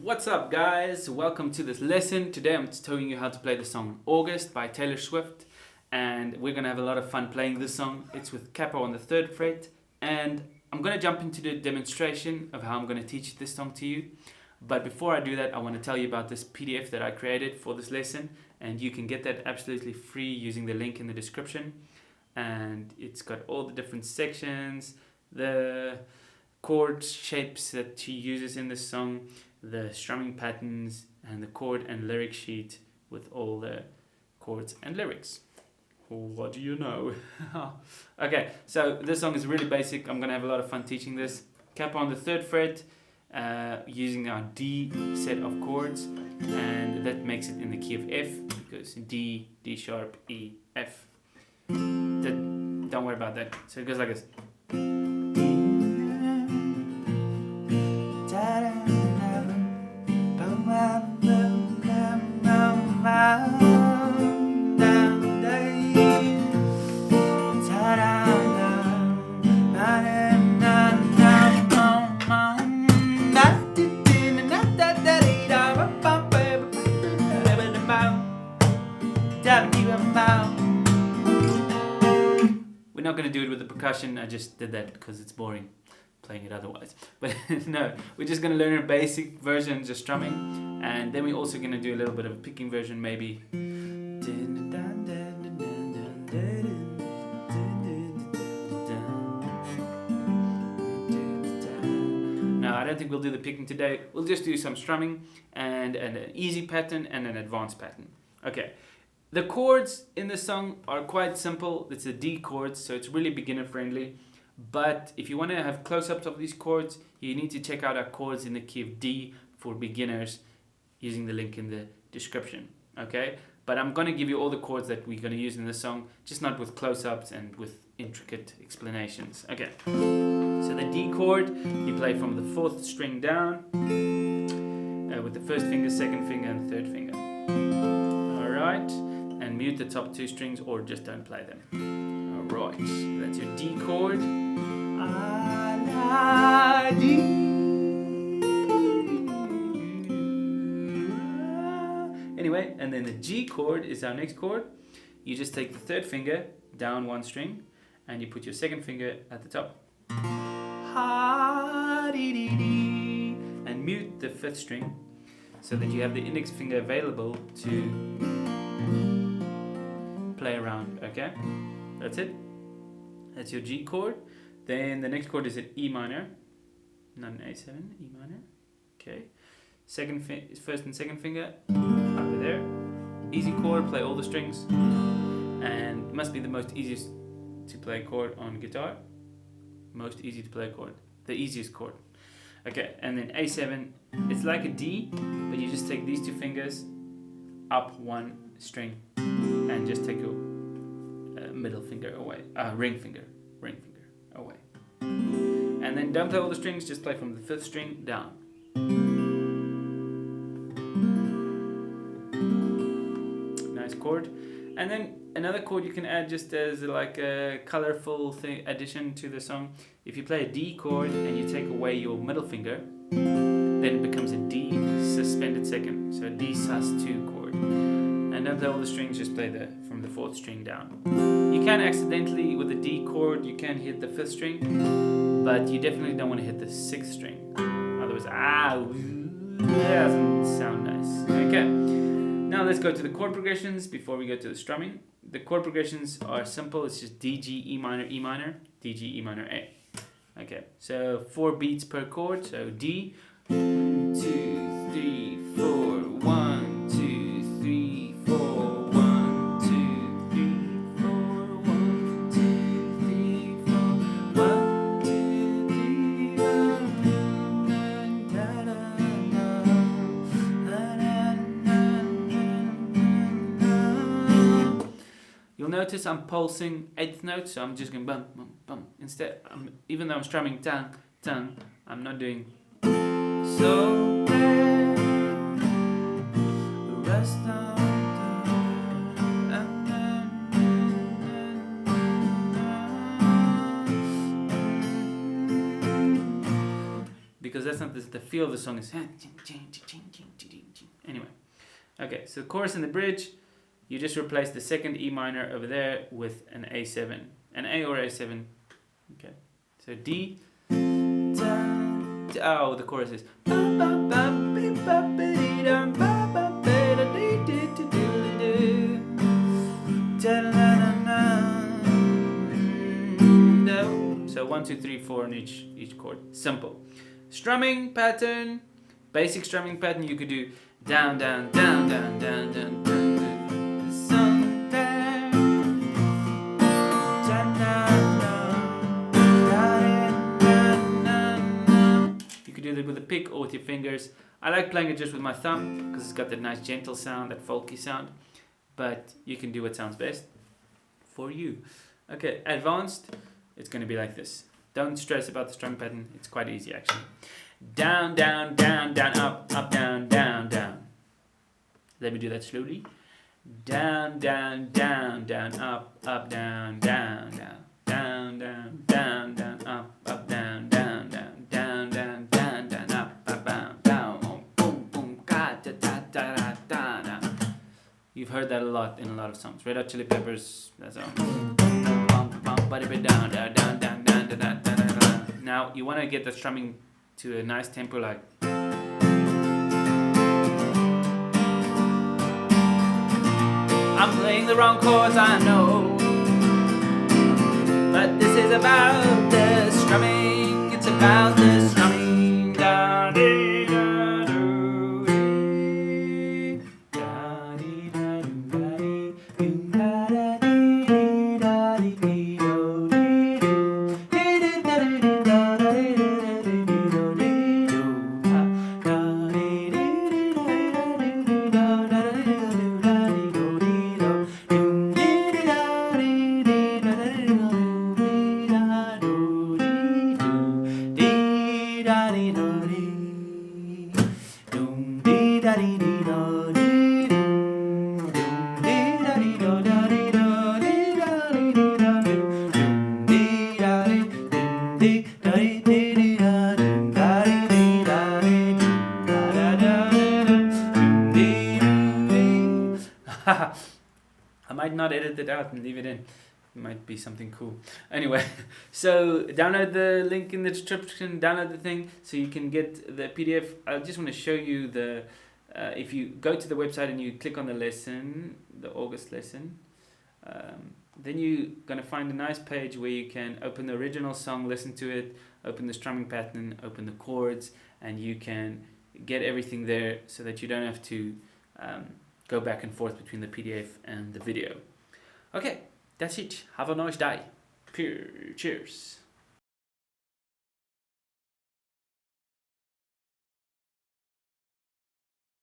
What's up, guys? Welcome to this lesson. Today I'm telling you how to play the song August by Taylor Swift, and we're gonna have a lot of fun playing this song. It's with capo on the 3rd fret, and I'm gonna jump into the demonstration of how I'm gonna teach this song to you. But before I do that, I want to tell you about this PDF that I created for this lesson, and you can get that absolutely free using the link in the description. And it's got all the different sections, the chord shapes that she uses in this song, the strumming patterns, and the chord and lyric sheet with all the chords and lyrics. What do you know? Okay, so this song is really basic. I'm gonna have a lot of fun teaching this. Capo on the 3rd fret, using our D set of chords, and that makes it in the key of F, because D, D sharp, E, F. Don't worry about that. So it goes like this. We're not going to do it with the percussion. I just did that because it's boring playing it otherwise. But no, we're just going to learn a basic version, just strumming, and then we're also going to do a little bit of a picking version, maybe. No, I don't think we'll do the picking today. We'll just do some strumming and an easy pattern and an advanced pattern. Okay. The chords in this song are quite simple. It's a D chord, so it's really beginner friendly. But if you want to have close-ups of these chords, you need to check out our chords in the key of D for beginners using the link in the description. Okay? But I'm going to give you all the chords that we're going to use in this song, just not with close-ups and with intricate explanations. Okay. So the D chord, you play from the 4th string down with the 1st finger, 2nd finger, and 3rd finger. Alright. And mute the top 2 strings or just don't play them. Alright, that's your D chord. Anyway, and then the G chord is our next chord. You just take the 3rd finger down 1 string and you put your 2nd finger at the top. And mute the 5th string so that you have the index finger available to play around. Okay, that's it. That's your G chord. Then the next chord is an E minor, not an A7, E minor. Okay, 1st and 2nd finger over there. Easy chord, play all the strings, and it must be the most easiest to play chord on guitar. Most easy to play chord, the easiest chord. Okay, and then A7, it's like a D, but you just take these 2 fingers up 1 string and just take your middle finger away, ring finger away. And then don't play all the strings, just play from the 5th string down. Nice chord. And then another chord you can add just as like a colorful addition to the song. If you play a D chord and you take away your middle finger, then it becomes a D suspended 2nd, so a D sus2 chord. And don't play all the strings, just play from the 4th string down. You can accidentally, with the D chord, you can hit the 5th string, but you definitely don't want to hit the 6th string. Otherwise, that doesn't sound nice. Okay, now let's go to the chord progressions before we go to the strumming. The chord progressions are simple. It's just D, G, E minor, D, G, E minor, A. Okay, so 4 beats per chord. So D, 1, 2, 3, 4, 1, 2, 3, 4, 1, 2, 3, 4, 1, 2, 3, 4, 1, 2, 3, 4. You'll notice I'm pulsing 8th notes, so I'm just going bum, bum, bum. Instead, even though I'm strumming tang, tang, I'm not doing so bad. Rest on because that's not the the feel of the song is anyway. Okay, so chorus and the bridge, you just replace the second E minor over there with an A7, an A or A7. Okay, so D. Oh, the chorus is. So 1, 2, 3, 4 on each chord. Simple. Strumming pattern, basic strumming pattern. You could do down, down, down, down, down, down, down, down, down, down. You could do that with a pick or with your fingers. I like playing it just with my thumb because it's got that nice gentle sound, that folky sound. But you can do what sounds best for you. Okay, advanced. It's going to be like this. Don't stress about the strum pattern. It's quite easy actually. Down, down, down, down, up, up, down, down, down. Let me do that slowly. Down, down, down, down, up, up, down, down, down, down, down, down, down, up, up, down, down, down, down, down, down, down, up, up, down, down, boom, boom, ga, da, da, da, da, da, da. You've heard that a lot in a lot of songs. Red Hot Chili Peppers. That's all. Now you want to get the strumming to a nice tempo like. I'm playing the wrong chords, I know, but this is about the strumming. It's about the strumming. Da, dee, da, do, dee. Da, dee, da, do, da, dee. Do, da, da, dee, da, dee, dee, do, dee, do. Dee, dee, da, dee, dee, da, da, dee, dee, dee, dee, do, dee, do. Da, dee, dee, dee, da, dee, dee, da, da, dee, do, da, dee, do, dee, do. Do, dee, dee, da, dee, dee, da, da, dee, do, dee, da, do, dee, do. Dee, da, dee, da, dee. Doom, dee, da, dee, dee, da, dee, do. Doom, dee, da, dee, da, da, dee, da, dee, da, dee, dee, da, do. Doom, dee, da, dee, doom, dee, da, dee, dee, dee, da, doom, da, dee, dee, da, dee, doom, da, da, da, dee, doom, dee, doom, dee. I might not edit it out and leave it in. It might be something cool. Anyway, so download the link in the description, download the thing so you can get the PDF. I just want to show you the, if you go to the website and you click on the lesson, the August lesson, then you're going to find a nice page where you can open the original song, listen to it, open the strumming pattern, open the chords, and you can get everything there so that you don't have to go back and forth between the PDF and the video. Okay, that's it. Have a nice day. Cheers.